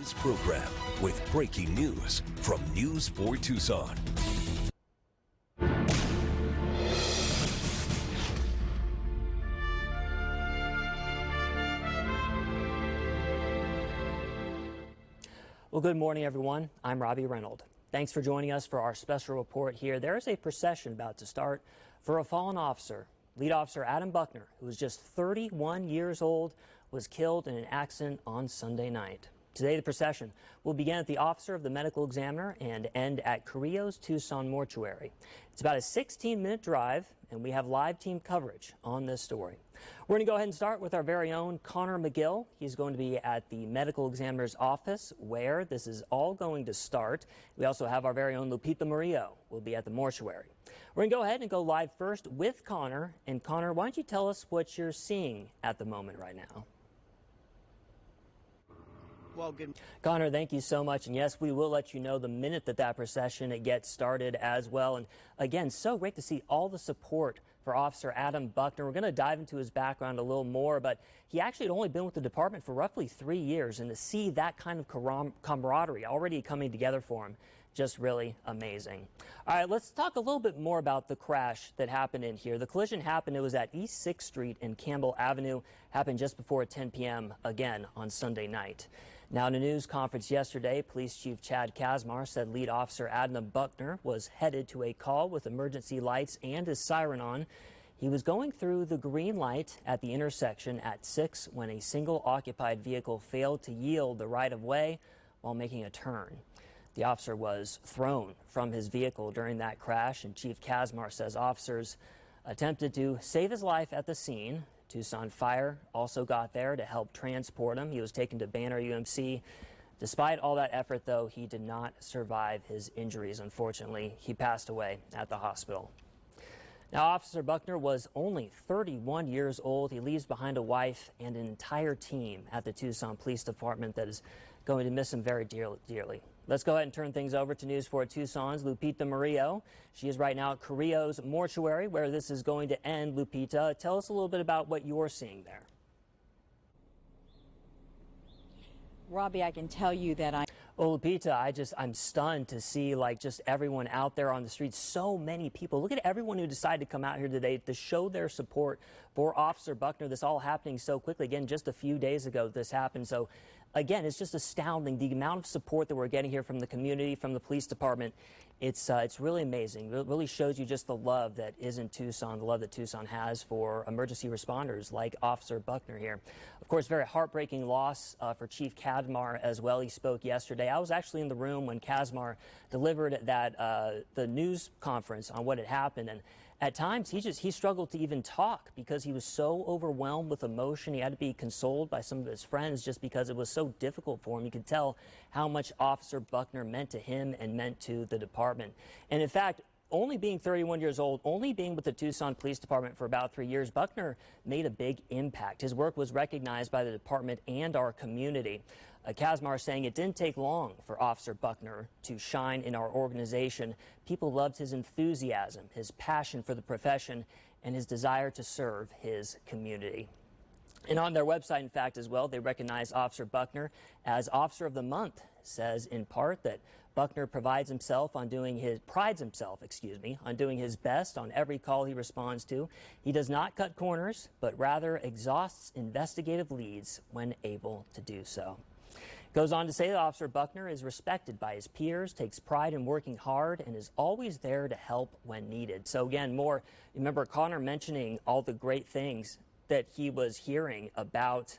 News program with breaking news from News 4 Tucson. Well, good morning, everyone. I'm Robbie Reynold. Thanks for joining us for our special report here. There is a procession about to start for a fallen officer. Lead Officer Adam Buckner, who was just 31 years old, was killed in an accident on Sunday night. Today, the procession will begin at the Officer of the Medical Examiner and end at Carrillo's Tucson Mortuary. It's about a 16-minute drive, and we have live team coverage on this story. We're going to go ahead and start with our very own Connor McGill. He's going to be at the Medical Examiner's office where this is all going to start. We also have our very own Lupita Murillo will be at the mortuary. We're going to go ahead and go live first with Connor. And Connor, why don't you tell us what you're seeing at the moment right now? Well, good. Connor, thank you so much. And yes, we will let you know the minute that procession gets started as well. And again, so great to see all the support for Officer Adam Buckner. We're going to dive into his background a little more, but he actually had only been with the department for roughly 3 years, and to see that kind of camaraderie already coming together for him, just really amazing. All right, let's talk a little bit more about the crash that happened in here. The collision happened, it was at East 6th Street and Campbell Avenue, happened just before 10 p.m. again on Sunday night. Now, in a news conference yesterday, Police Chief Chad Kazmar said Lead Officer Adam Buckner was headed to a call with emergency lights and his siren on. He was going through the green light at the intersection at 6 when a single occupied vehicle failed to yield the right-of-way while making a turn. The officer was thrown from his vehicle during that crash, and Chief Kazmar says officers attempted to save his life at the scene. Tucson Fire also got there to help transport him. He was taken to Banner UMC. Despite all that effort, though, he did not survive his injuries. Unfortunately, he passed away at the hospital. Now, Officer Buckner was only 31 years old. He leaves behind a wife and an entire team at the Tucson Police Department that is going to miss him very dearly. Let's go ahead and turn things over to News 4 Tucson's Lupita Murillo. She is right now at Carrillo's mortuary where this is going to end. Lupita, tell us a little bit about what you're seeing there. Robbie, I can tell you that Well, Lupita, I'm stunned to see just everyone out there on the streets. So many people. Look at everyone who decided to come out here today to show their support for Officer Buckner. This all happening so quickly. Again, just a few days ago this happened. So again, it's just astounding the amount of support that we're getting here from the community, from the police department. It's really amazing. It really shows you just the love that is in Tucson, the love that Tucson has for emergency responders like Officer Buckner here. Of course, very heartbreaking loss for Chief Kazmar as well. He spoke yesterday. I was actually in the room when Kazmar delivered the news conference on what had happened, and at times he struggled to even talk because he was so overwhelmed with emotion. He had to be consoled by some of his friends just because it was so difficult for him. You could tell how much Officer Buckner meant to him and meant to the department. And in fact, only being 31 years old, only being with the Tucson Police Department for about 3 years, Buckner made a big impact. His work was recognized by the department and our community. Kazmar saying it didn't take long for Officer Buckner to shine in our organization. People loved his enthusiasm, his passion for the profession, and his desire to serve his community. And on their website, in fact, as well, they recognize Officer Buckner as Officer of the Month. Says in part that Buckner prides himself on doing his best on every call he responds to. He does not cut corners, but rather exhausts investigative leads when able to do so. Goes on to say that Officer Buckner is respected by his peers, takes pride in working hard, and is always there to help when needed. So again, remember Connor mentioning all the great things that he was hearing about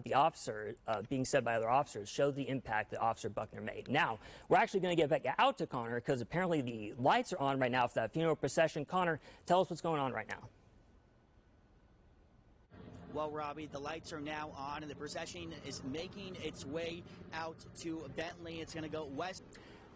the officer being said by other officers showed the impact that Officer Buckner made. Now, we're actually going to get back out to Connor because apparently the lights are on right now for that funeral procession. Connor, tell us what's going on right now. Well, Robbie, the lights are now on and the procession is making its way out to Bentley. It's going to go west.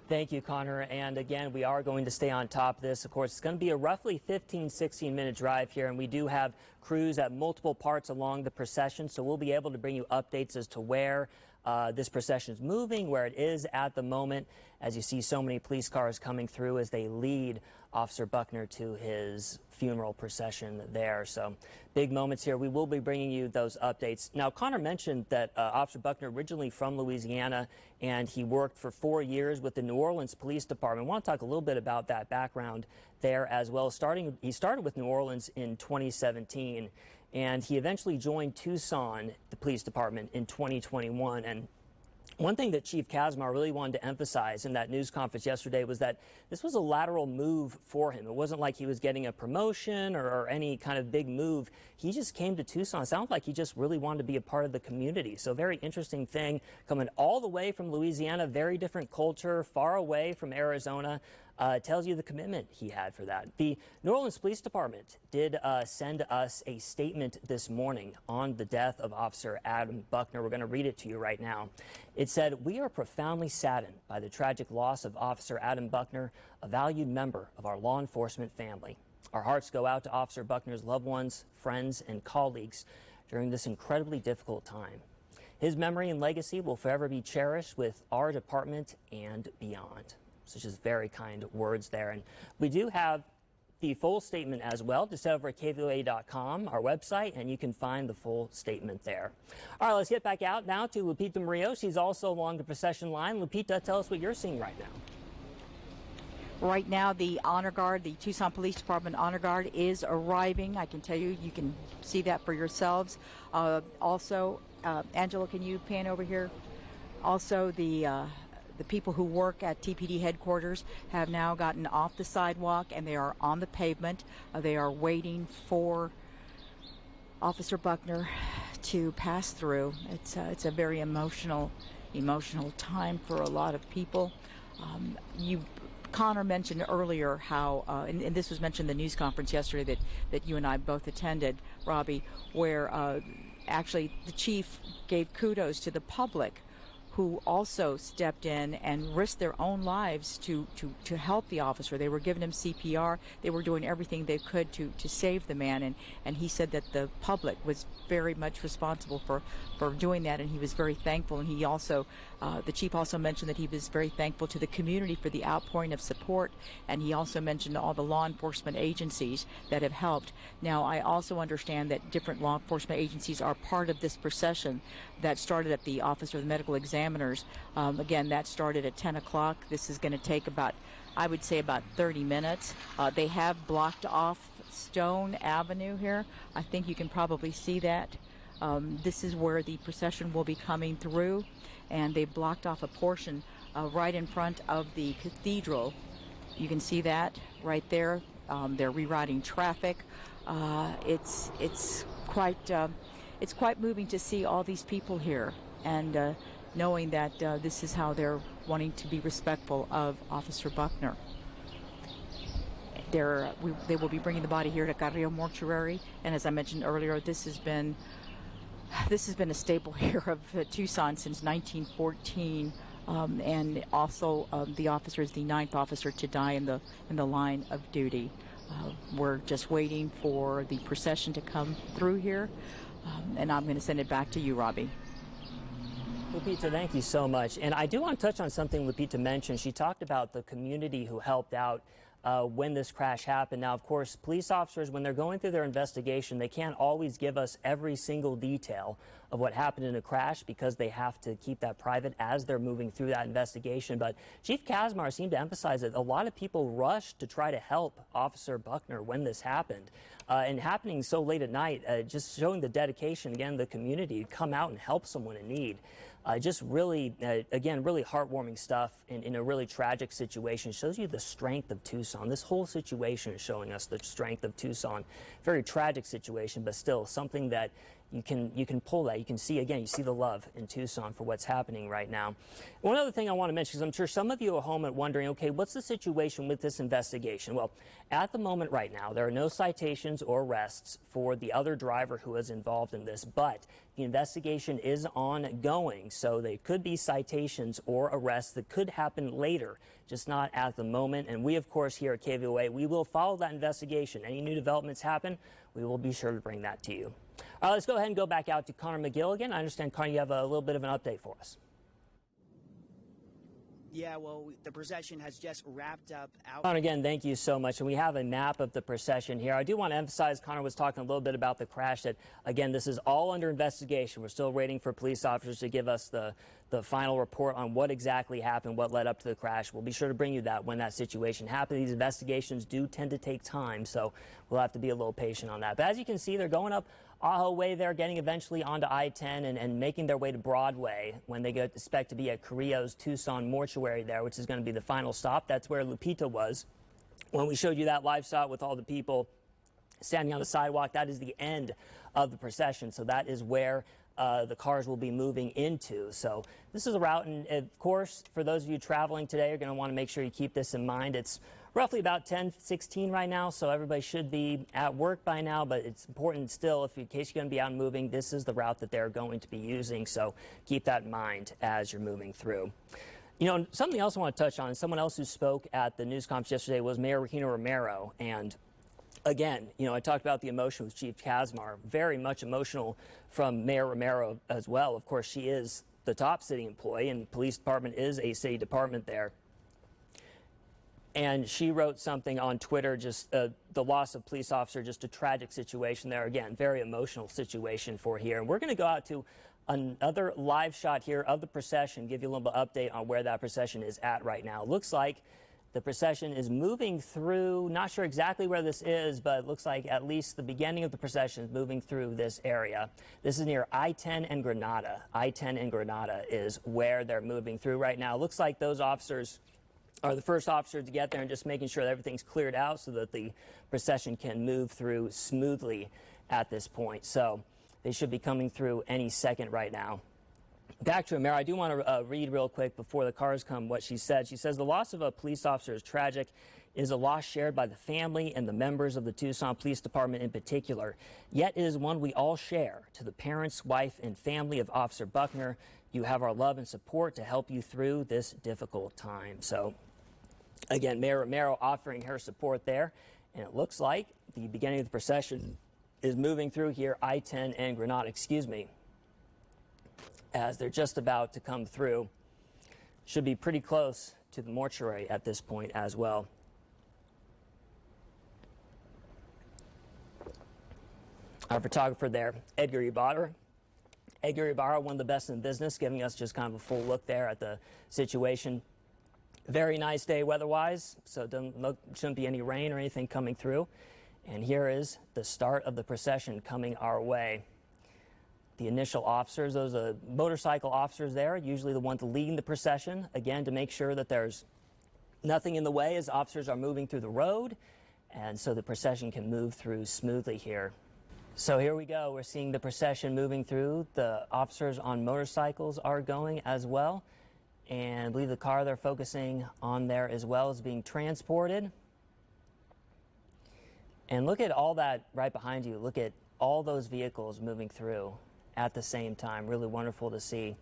Thank you, Connor. And again, we are going to stay on top of this. Of course, it's going to be a roughly 16-minute drive here, and we do have crews at multiple parts along the procession, so we'll be able to bring you updates as to where this procession is moving, where it is at the moment, as you see so many police cars coming through as they lead Officer Buckner to his funeral procession there. So big moments here. We will be bringing you those updates. Now, Connor mentioned that Officer Buckner originally from Louisiana, and he worked for 4 years with the New Orleans Police Department. I want to talk a little bit about that background there as well. He started with New Orleans in 2017, and he eventually joined Tucson, the police department, in 2021. And one thing that Chief Kazmar really wanted to emphasize in that news conference yesterday was that this was a lateral move for him. It wasn't like he was getting a promotion or any kind of big move. He just came to Tucson. It sounded like he just really wanted to be a part of the community. So very interesting thing, coming all the way from Louisiana, very different culture, far away from Arizona. Tells you the commitment he had for that. The New Orleans Police Department did send us a statement this morning on the death of Officer Adam Buckner. We're going to read it to you right now. It said, "We are profoundly saddened by the tragic loss of Officer Adam Buckner, a valued member of our law enforcement family. Our hearts go out to Officer Buckner's loved ones, friends, and colleagues during this incredibly difficult time. His memory and legacy will forever be cherished with our department and beyond." So just very kind words there. And we do have the full statement as well, just over at KVOA.com, our website, and you can find the full statement there. All right, let's get back out now to Lupita Murillo. She's also along the procession line. Lupita, tell us what you're seeing right now. Right now, the Honor Guard, the Tucson Police Department Honor Guard is arriving. I can tell you, you can see that for yourselves. Also, Angela, can you pan over here? Also, the people who work at TPD headquarters have now gotten off the sidewalk and they are on the pavement. They are waiting for Officer Buckner to pass through. It's a very emotional time for a lot of people. Connor mentioned earlier how, and this was mentioned in the news conference yesterday that you and I both attended, Robbie, where actually the chief gave kudos to the public who also stepped in and risked their own lives to help the officer. They were giving him CPR. They were doing everything they could to save the man. And he said that the public was very much responsible for doing that, and he was very thankful. And he also, the chief also mentioned that he was very thankful to the community for the outpouring of support. And he also mentioned all the law enforcement agencies that have helped. Now, I also understand that different law enforcement agencies are part of this procession that started at the Office of the Medical Examiners. Again, that started at 10 o'clock. This is going to take about, I would say, about 30 minutes. They have blocked off Stone Avenue here. I think you can probably see that. This is where the procession will be coming through, and they've blocked off a portion right in front of the cathedral. You can see that right there. They're rerouting traffic. It's quite moving to see all these people here, and knowing that this is how they're wanting to be respectful of Officer Buckner. They will be bringing the body here to Carrillo Mortuary, and as I mentioned earlier, this has been a staple here of Tucson since 1914, and also the officer is the 9th officer to die in the line of duty. We're just waiting for the procession to come through here, and I'm going to send it back to you, Robbie. Lupita, thank you so much. And I do want to touch on something Lupita mentioned. She talked about the community who helped out when this crash happened. Now, of course, police officers, when they're going through their investigation, they can't always give us every single detail of what happened in a crash because they have to keep that private as they're moving through that investigation. But Chief Kazmar seemed to emphasize that a lot of people rushed to try to help Officer Buckner when this happened. And happening so late at night, just showing the dedication, again, the community to come out and help someone in need. Just really, again, really heartwarming stuff in a really tragic situation. It shows you the strength of Tucson. This whole situation is showing us the strength of Tucson. Very tragic situation, but still something that you can pull that. You can see, again, you see the love in Tucson for what's happening right now. One other thing I want to mention, because I'm sure some of you at home are wondering, okay, what's the situation with this investigation? Well, at the moment right now, there are no citations or arrests for the other driver who was involved in this, but the investigation is ongoing, so there could be citations or arrests that could happen later, just not at the moment. And we, of course, here at KVOA, we will follow that investigation. Any new developments happen, we will be sure to bring that to you. Let's go ahead and go back out to Connor McGill again. I understand, Connor, you have a little bit of an update for us. Yeah, well, the procession has just wrapped up out. Connor, again, thank you so much. And we have a map of the procession here. I do want to emphasize, Connor was talking a little bit about the crash, that, again, this is all under investigation. We're still waiting for police officers to give us the final report on what exactly happened, what led up to the crash. We'll be sure to bring you that when that situation happens. These investigations do tend to take time, so we'll have to be a little patient on that. But as you can see, they're going up Ajo Way there, getting eventually onto I-10 and making their way to Broadway when they expect to be at Carrillo's Tucson mortuary there, which is going to be the final stop. That's where Lupita was. When we showed you that live shot with all the people standing on the sidewalk, that is the end of the procession. So that is where the cars will be moving into. So this is a route, and of course, for those of you traveling today, you're going to want to make sure you keep this in mind. It's roughly about 10:16 right now, so everybody should be at work by now, but it's important still, in case you're going to be out and moving, this is the route that they're going to be using, so keep that in mind as you're moving through. You know, something else I want to touch on, someone else who spoke at the news conference yesterday was Mayor Regina Romero, and again, you know, I talked about the emotion with Chief Kazmar, very much emotional from Mayor Romero as well. Of course, she is the top city employee, and the police department is a city department there. And she wrote something on Twitter, just the loss of police officer, just a tragic situation there. Again, very emotional situation for here. And we're going to go out to another live shot here of the procession, give you a little bit of update on where that procession is at right now. Looks like the procession is moving through, not sure exactly where this is, but it looks like at least the beginning of the procession is moving through this area. This is near I-10 and Granada. I-10 and Granada is where they're moving through right now. Looks like those officers are the first officers to get there and just making sure that everything's cleared out so that the procession can move through smoothly at this point. So they should be coming through any second right now. Back to Romero, I do want to read real quick before the cars come what she said. She says, the loss of a police officer is tragic. It is a loss shared by the family and the members of the Tucson Police Department in particular. Yet it is one we all share. To the parents, wife, and family of Officer Buckner, you have our love and support to help you through this difficult time. So again, Mayor Romero offering her support there, and it looks like the beginning of the procession is moving through here, I-10 and Granada, as they're just about to come through. Should be pretty close to the mortuary at this point as well. Our photographer there, Edgar Ibarra. Edgar Ibarra, one of the best in the business, giving us just kind of a full look there at the situation. Very nice day weather-wise, so it shouldn't be any rain or anything coming through. And here is the start of the procession coming our way. The initial officers, those are motorcycle officers there, usually the ones leading the procession, again, to make sure that there's nothing in the way as officers are moving through the road, and so the procession can move through smoothly here. So here we go. We're seeing the procession moving through. The officers on motorcycles are going as well. And I believe the car they're focusing on there as well is being transported. And look at all that right behind you. Look at all those vehicles moving through at the same time. Really wonderful to see.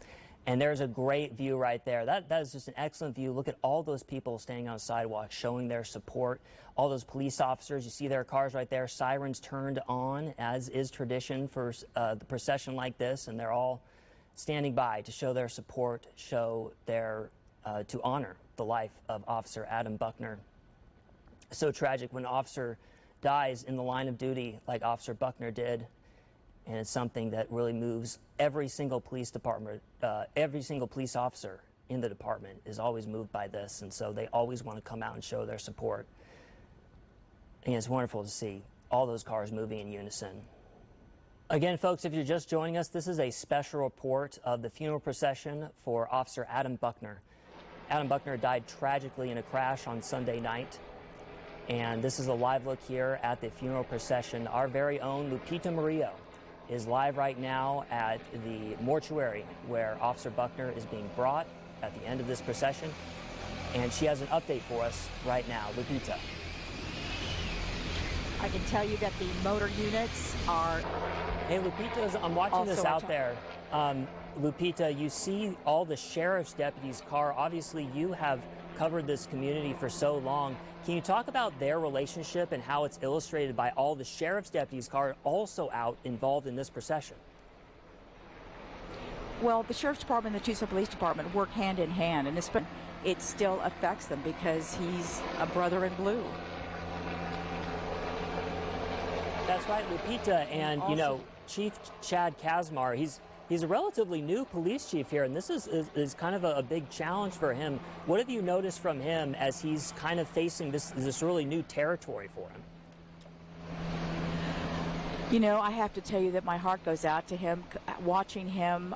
And there's a great view right there. That is just an excellent view. Look at all those people standing on the sidewalk showing their support. All those police officers, you see their cars right there, sirens turned on, as is tradition for the procession like this, and they're all standing by to show their support, show their, to honor the life of Officer Adam Buckner. So tragic when an officer dies in the line of duty like Officer Buckner did, and it's something that really moves every single police department, every single police officer in the department is always moved by this, and so they always want to come out and show their support. And it's wonderful to see all those cars moving in unison. Again, folks, if you're just joining us, this is a special report of the funeral procession for Officer Adam Buckner. Adam Buckner died tragically in a crash on Sunday night. And this is a live look here at the funeral procession. Our very own Lupita Murillo is live right now at the mortuary where Officer Buckner is being brought at the end of this procession. And she has an update for us right now. Lupita. I can tell you that the motor units are... Hey, Lupita, I'm watching this out there. Lupita, you see all the sheriff's deputies' car. Obviously, you have covered this community for so long. Can you talk about their relationship and how it's illustrated by all the sheriff's deputies' car also out involved in this procession? Well, the Sheriff's Department and the Tucson Police Department work hand in hand, and it still affects them because he's a brother in blue. That's right, Lupita, and you know, Chief Chad Kazmar, he's a relatively new police chief here, and this is kind of a big challenge for him. What have you noticed from him as he's kind of facing this really new territory for him? You know, I have to tell you that my heart goes out to him, watching him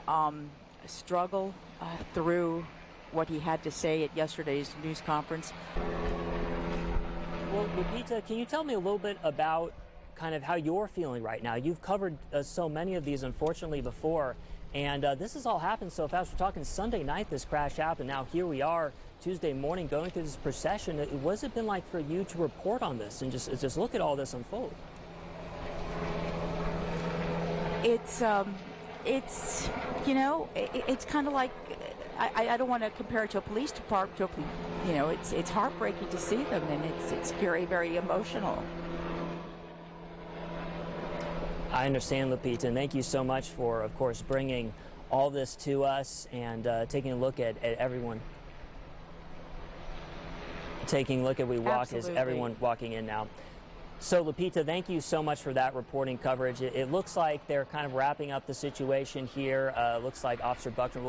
struggle through what he had to say at yesterday's news conference. Well, Lupita, can you tell me a little bit about kind of how you're feeling right now? You've covered so many of these, unfortunately, before, and this has all happened so fast. We're talking Sunday night this crash happened. Now here we are Tuesday morning going through this procession. What's it been like for you to report on this and just look at all this unfold? It's you know, it's kind of like, I don't want to compare it to a police department. You know, it's heartbreaking to see them, and it's very, very emotional. I understand, Lupita, and thank you so much for, of course, bringing all this to us and taking a look at everyone. Taking a look at we walk as everyone walking in now. So, Lupita, thank you so much for that reporting coverage. It looks like they're kind of wrapping up the situation here. Looks like Officer Buckner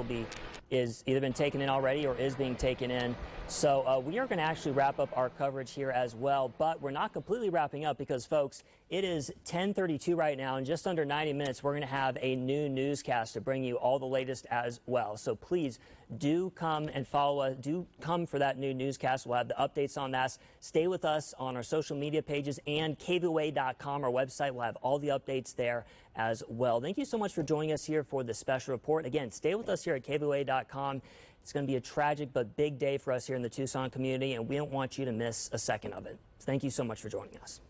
is either been taken in already or is being taken in. So we are going to actually wrap up our coverage here as well, but we're not completely wrapping up because, folks, it is 10:32 right now. In just under 90 minutes, we're going to have a new newscast to bring you all the latest as well. So please do come and follow us. Do come for that new newscast. We'll have the updates on that. Stay with us on our social media pages and KVOA.com, our website. We'll have all the updates there as well. Thank you so much for joining us here for this special report. Again, stay with us here at KVOA.com. It's going to be a tragic but big day for us here in the Tucson community, and we don't want you to miss a second of it. Thank you so much for joining us.